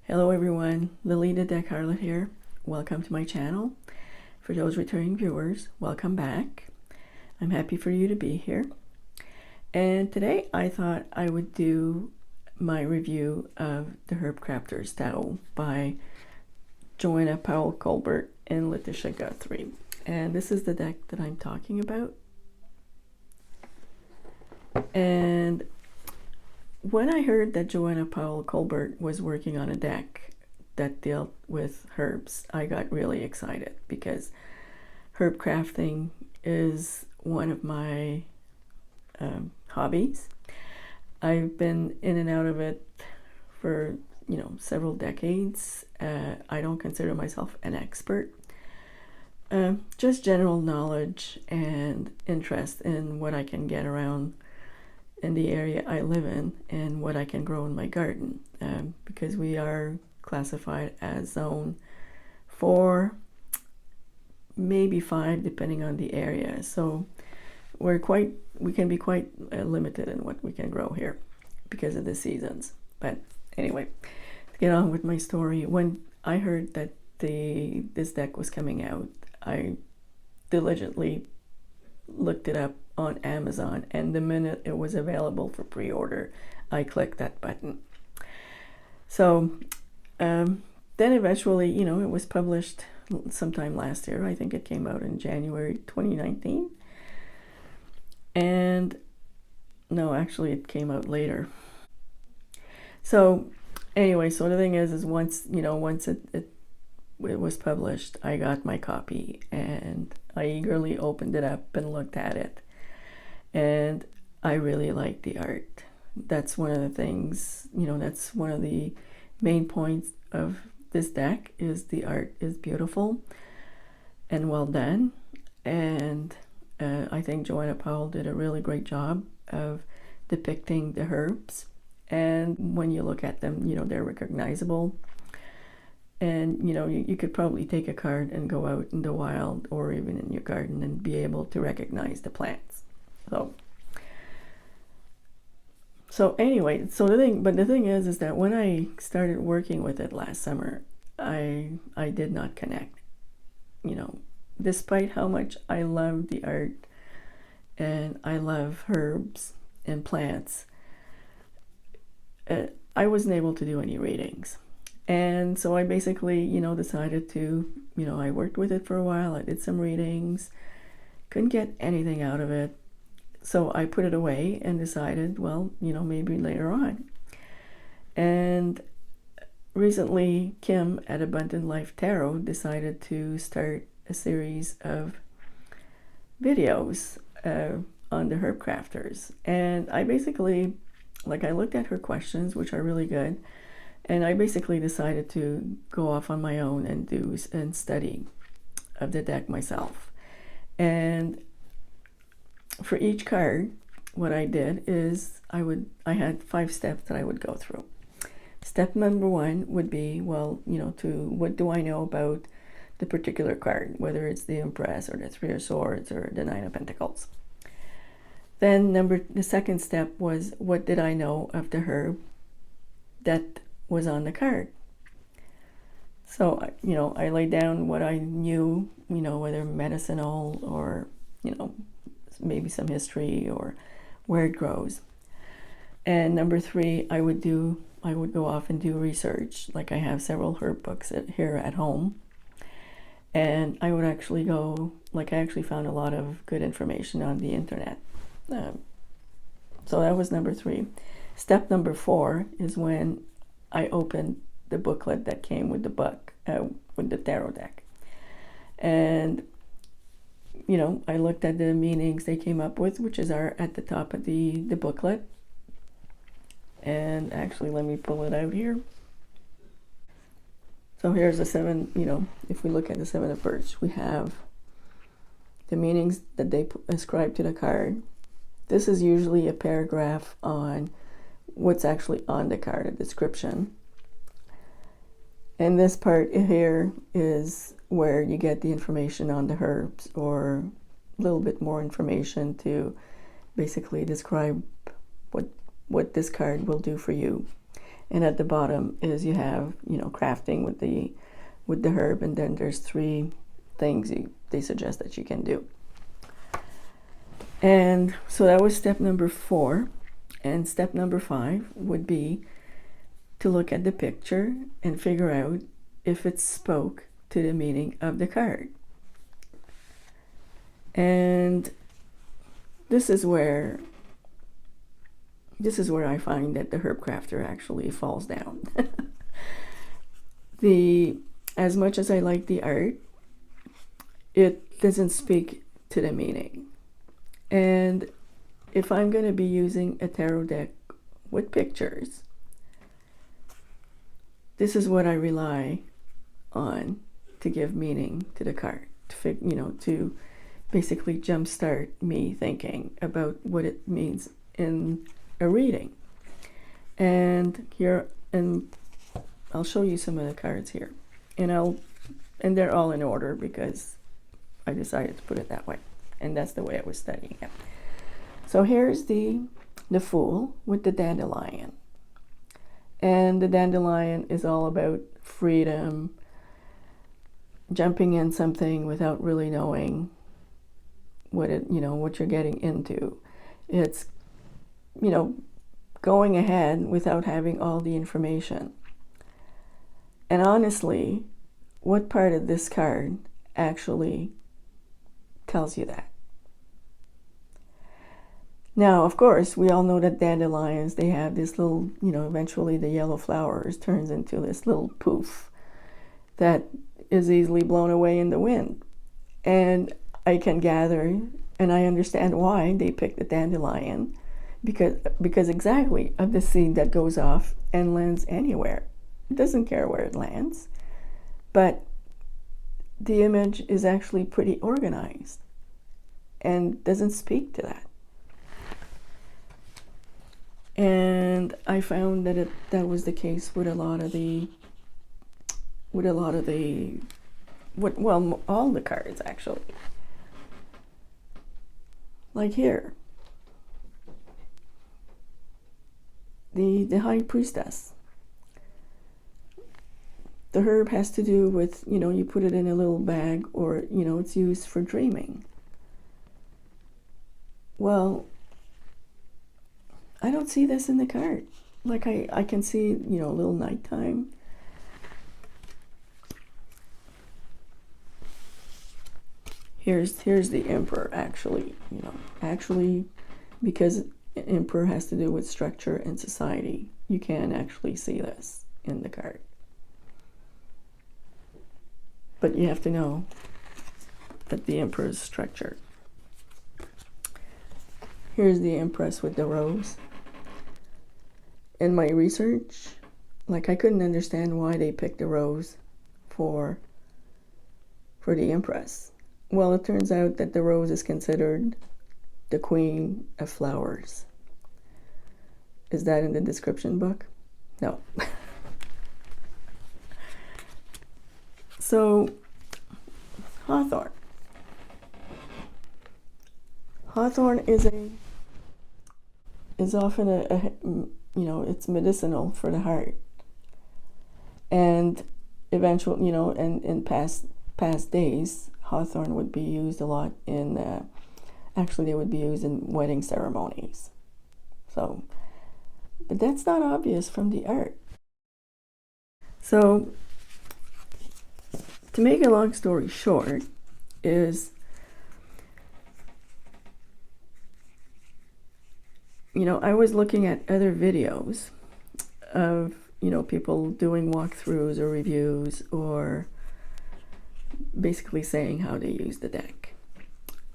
Hello everyone, Lily the Deck Harlot here. Welcome to my channel. For those returning viewers, welcome back. I'm happy for you to be here. And today I thought I would do my review of the Herbcrafter Tarot by Joanna, Powell, Colbert, and Latisha Guthrie. And this is the deck that I'm talking about. And when I heard that Joanna Powell Colbert was working on a deck that dealt with herbs, I got really excited because herb crafting is one of my hobbies. I've been in and out of it for several decades. I don't consider myself an expert. Just general knowledge and interest in what I can get around in the area I live in and what I can grow in my garden, because we are classified as zone 4, maybe 5 depending on the area, so we can be quite limited in what we can grow here because of the seasons. But anyway, to get on with my story, when I heard that this deck was coming out, I diligently looked it up on Amazon, and the minute it was available for pre-order, I clicked that button. So then eventually, it was published sometime last year. I think it came out in January 2019. And no, actually it came out later. So anyway, so the thing is once it was published, I got my copy and I eagerly opened it up and looked at it. And I really like the art. That's one of the things, that's one of the main points of this deck, is the art is beautiful and well done. And I think Joanna Powell did a really great job of depicting the herbs. And when you look at them, they're recognizable. And you could probably take a card and go out in the wild or even in your garden and be able to recognize the plants. So anyway, the thing is that when I started working with it last summer, I did not connect. Despite how much I love the art and I love herbs and plants, I wasn't able to do any readings. And so I basically, decided to, I worked with it for a while. I did some readings, couldn't get anything out of it. So I put it away and decided, well, maybe later on. And recently, Kim at Abundant Life Tarot decided to start a series of videos on the Herbcrafters. And I basically, I looked at her questions, which are really good. And I basically decided to go off on my own and study of the deck myself. And for each card, what I did is I had 5 steps that I would go through. Step number 1 would be, what do I know about the particular card, whether it's the Empress or the 3 of Swords or the 9 of Pentacles. Then the second step was, what did I know of the herb that was on the card? So, I laid down what I knew, whether medicinal or, maybe some history or where it grows. And number 3, I would go off and do research. Like, I have several herb books here at home. And I would actually go, I actually found a lot of good information on the internet. So that was number 3. Step number 4 is when I opened the booklet that came with the book, with the tarot deck. And, I looked at the meanings they came up with, which are at the top of the booklet. And actually, let me pull it out here. So here's the 7, if we look at the 7 of Birch, we have the meanings that they ascribe to the card. This is usually a paragraph on what's actually on the card, a description. And this part here is where you get the information on the herbs, or a little bit more information to basically describe what this card will do for you. and at the bottom is you have, you know, crafting with the herb, and then there's 3 things they suggest that you can do. And so that was step number 4. And step number 5 would be to look at the picture and figure out if it spoke to the meaning of the card. And this is where I find that the Herbcrafter actually falls down. As much as I like the art, it doesn't speak to the meaning. And if I'm going to be using a tarot deck with pictures, this is what I rely on to give meaning to the card, to basically jumpstart me thinking about what it means in a reading. And I'll show you some of the cards here, and they're all in order because I decided to put it that way, and that's the way I was studying it. So here's the Fool with the dandelion, and the dandelion is all about freedom, jumping in something without really knowing what you're getting into. It's, going ahead without having all the information. And honestly, what part of this card actually tells you that? Now, of course, we all know that dandelions, they have this little, eventually the yellow flowers turns into this little poof that is easily blown away in the wind. And I can gather, and I understand why they picked the dandelion, because exactly of the seed that goes off and lands anywhere. It doesn't care where it lands, but the image is actually pretty organized and doesn't speak to that. And I found that that was the case with all the cards actually. Like here, the High Priestess. The herb has to do with, you put it in a little bag, or, it's used for dreaming. Well, I don't see this in the card. Like I can see, a little nighttime. Here's the Emperor, actually, because Emperor has to do with structure and society. You can actually see this in the card. But you have to know that the Emperor's structure. Here's the Empress with the rose. In my research, I couldn't understand why they picked the rose for the Empress. Well, it turns out that the rose is considered the queen of flowers. Is that in the description book? No. So, hawthorn. Hawthorn is often it's medicinal for the heart. And eventually, and in past days, hawthorn would be used a lot actually they would be used in wedding ceremonies. So, but that's not obvious from the art. So, to make a long story short, is, I was looking at other videos of, people doing walkthroughs or reviews, or basically saying how they use the deck.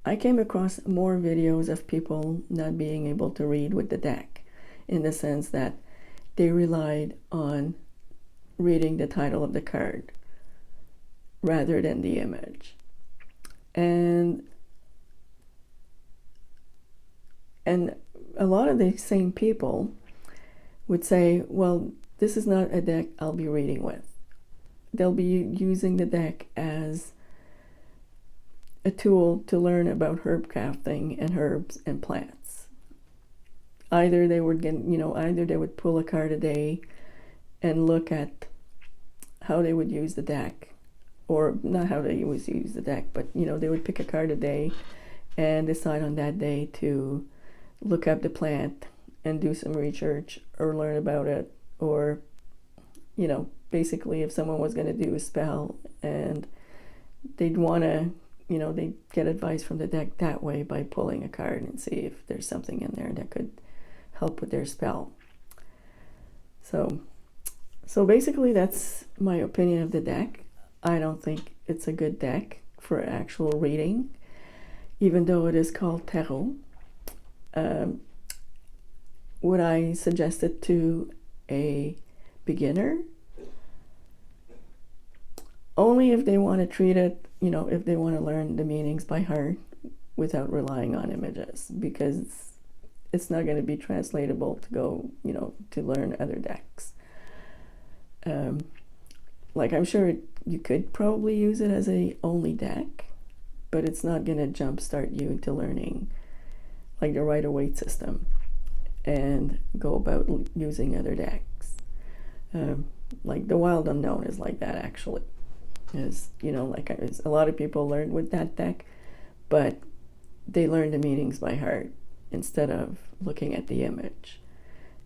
I came across more videos of people not being able to read with the deck, in the sense that they relied on reading the title of the card rather than the image. And a lot of the same people would say, well, this is not a deck I'll be reading with. They'll be using the deck as a tool to learn about herb crafting and herbs and plants. Either they would pull a card a day and look at how they would use the deck, or not how they always use the deck, but they would pick a card a day and decide on that day to look up the plant and do some research or learn about it, or basically if someone was going to do a spell and they'd want to they'd get advice from the deck that way by pulling a card and see if there's something in there that could help with their spell. So basically that's my opinion of the deck. I don't think it's a good deck for actual reading, even though it is called tarot. Would I suggest it to a beginner? Only if they want to treat it, if they want to learn the meanings by heart without relying on images, because it's not going to be translatable to go, to learn other decks. Like I'm sure you could probably use it as a only deck, but it's not going to jumpstart you into learning like the Rider-Waite system and go about using other decks. Like the Wild Unknown is like that, actually. Is like a lot of people learn with that deck, but they learn the meanings by heart instead of looking at the image.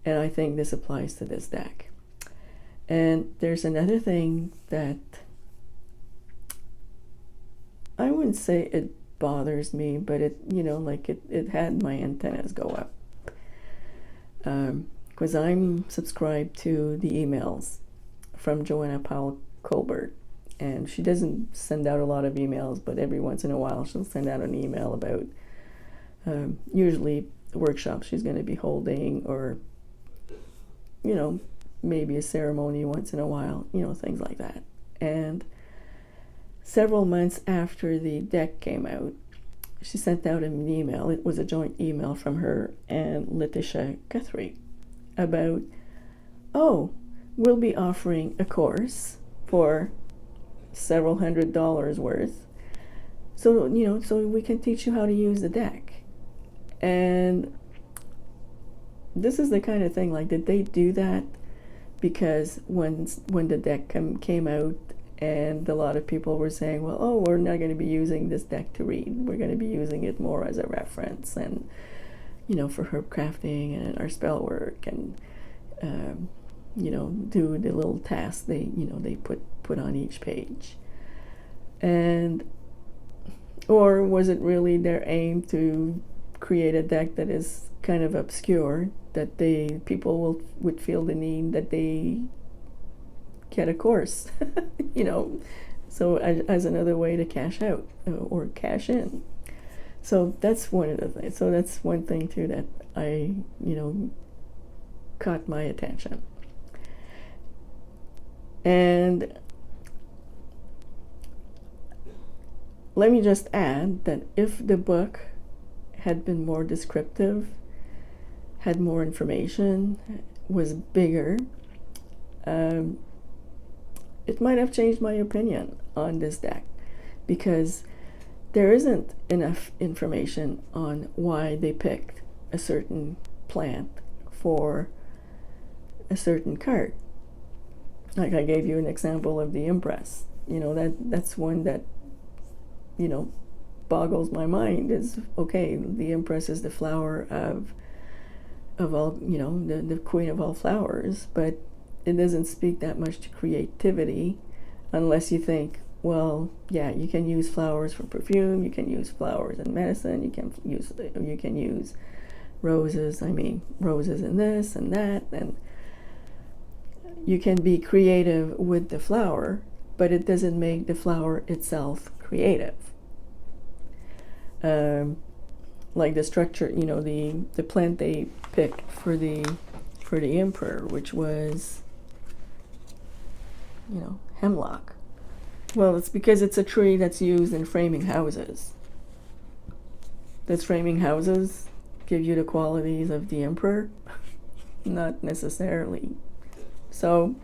And I think this applies to this deck. And there's another thing that I wouldn't say it bothers me, but it it had my antennas go up, because I'm subscribed to the emails from Joanna Powell Colbert, and she doesn't send out a lot of emails, but every once in a while she'll send out an email about usually workshops she's going to be holding, or maybe a ceremony once in a while, things like that. And several months after the deck came out, she sent out an email. It was a joint email from her and Latisha Guthrie about, we'll be offering a course for several $100s worth, so we can teach you how to use the deck. And this is the kind of thing, like, did they do that because when the deck came out and a lot of people were saying, well, we're not going to be using this deck to read, we're going to be using it more as a reference and for Herbcrafting and our spell work, and do the little tasks they put on each page, and or was it really their aim to create a deck that is kind of obscure, that people would feel the need that they get a course, so as another way to cash out or cash in. So that's one of the things. So that's one thing too that I caught my attention. And let me just add that if the book had been more descriptive, had more information, was bigger, it might have changed my opinion on this deck, because there isn't enough information on why they picked a certain plant for a certain card. Like I gave you an example of the Empress. That's one that boggles my mind. Is okay, the Empress is the flower of all, the queen of all flowers, but it doesn't speak that much to creativity unless you think, well, yeah, you can use flowers for perfume, you can use flowers in medicine, you can use roses in this and that, and you can be creative with the flower, but it doesn't make the flower itself creative. Like the structure, the plant they picked for the emperor, which was hemlock. Well, it's because it's a tree that's used in framing houses. Does framing houses give you the qualities of the emperor? Not necessarily. So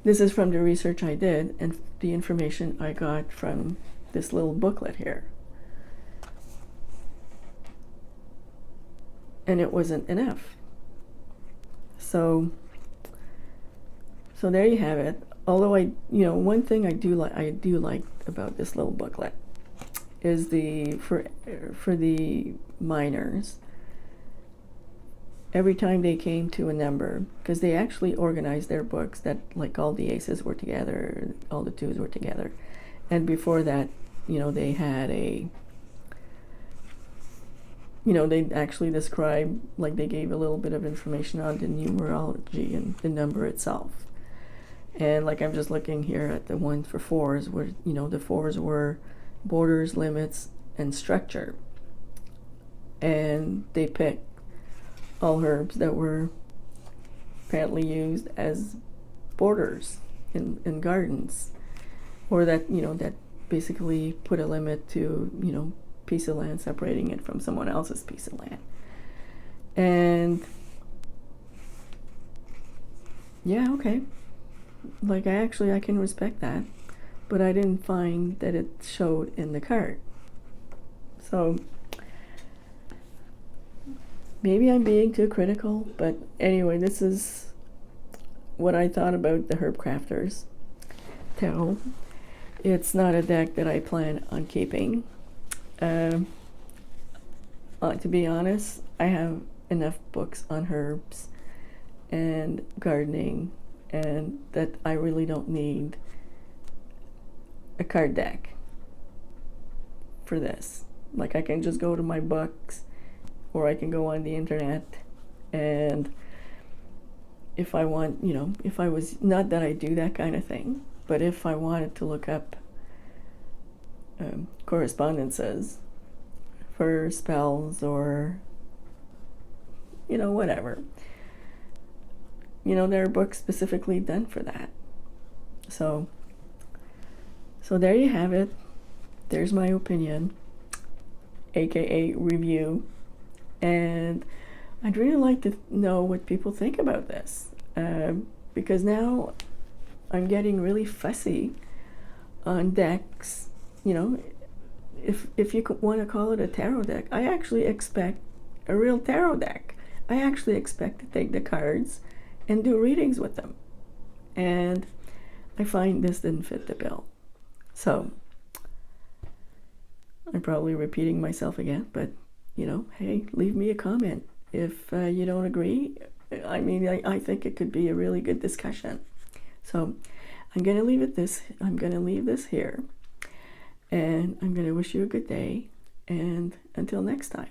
this is from the research I did and the information I got from this little booklet here. And it wasn't enough. So So there you have it. Although one thing I do like about this little booklet is for the miners. Every time they came to a number, because they actually organized their books that like all the aces were together, all the twos were together, and before that, they had they actually described, like they gave a little bit of information on the numerology and the number itself. And like I'm just looking here at the one for fours, where the fours were borders, limits, and structure, and they picked all herbs that were apparently used as borders in gardens, or that that basically put a limit to piece of land, separating it from someone else's piece of land. And yeah, okay, like I can respect that, but I didn't find that it showed in the card. So maybe I'm being too critical, but anyway, this is what I thought about the Herbcrafters Tarot. It's not a deck that I plan on keeping. To be honest, I have enough books on herbs and gardening, and that I really don't need a card deck for this. Like I can just go to my books, or I can go on the internet, and if I want, if I was, not that I do that kind of thing, but if I wanted to look up correspondences for spells or, whatever, there are books specifically done for that. So there you have it. There's my opinion, aka review. And I'd really like to know what people think about this, because now I'm getting really fussy on decks. If you want to call it a tarot deck, I actually expect a real tarot deck. I actually expect to take the cards and do readings with them. And I find this didn't fit the bill. So I'm probably repeating myself again, but hey, leave me a comment if you don't agree. I think it could be a really good discussion. So I'm going to leave this here, and I'm going to wish you a good day, and until next time.